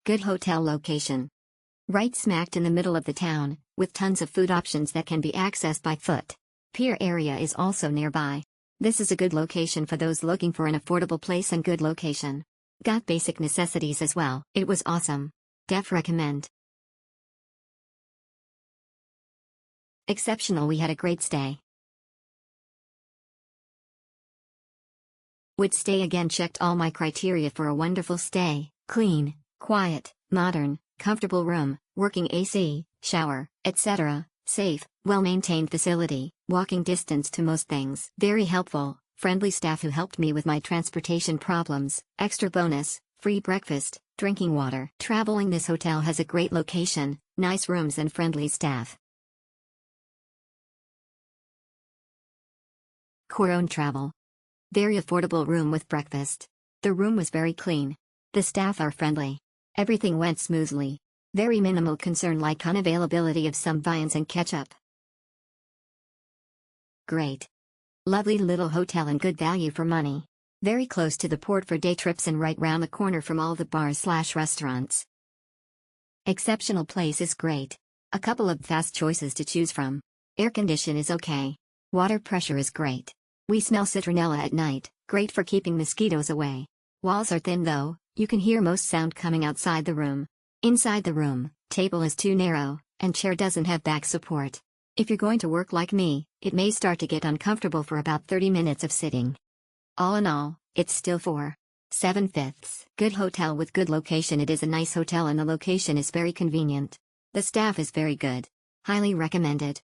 Good hotel location. Right smacked in the middle of the town, with tons of food options that can be accessed by foot. Pier area is also nearby. This is a good location for those looking for an affordable place and good location. Got basic necessities as well. It was awesome. Def recommend. Exceptional. We had a great stay. Would stay again. Checked all my criteria for a wonderful stay. Clean, quiet, modern, comfortable room, working AC, shower, etc. Safe, well-maintained facility, walking distance to most things. Very helpful, friendly staff who helped me with my transportation problems. Extra bonus, free breakfast, drinking water. Traveling. This hotel has a great location, nice rooms and friendly staff. Coron Travel. Very affordable room with breakfast. The room was very clean. The staff are friendly. Everything went smoothly. Very minimal concern like unavailability of some viands and ketchup. Great. Lovely little hotel and good value for money. Very close to the port for day trips and right round the corner from all the bars/restaurants. Exceptional. Place is great. A couple of fast choices to choose from. Air condition is okay. Water pressure is great. We smell citronella at night, great for keeping mosquitoes away. Walls are thin though, you can hear most sound coming outside the room. Inside the room, table is too narrow, and chair doesn't have back support. If you're going to work like me, it may start to get uncomfortable for about 30 minutes of sitting. All in all, it's still 4.75. Good hotel with good location. It is a nice hotel and the location is very convenient. The staff is very good. Highly recommended.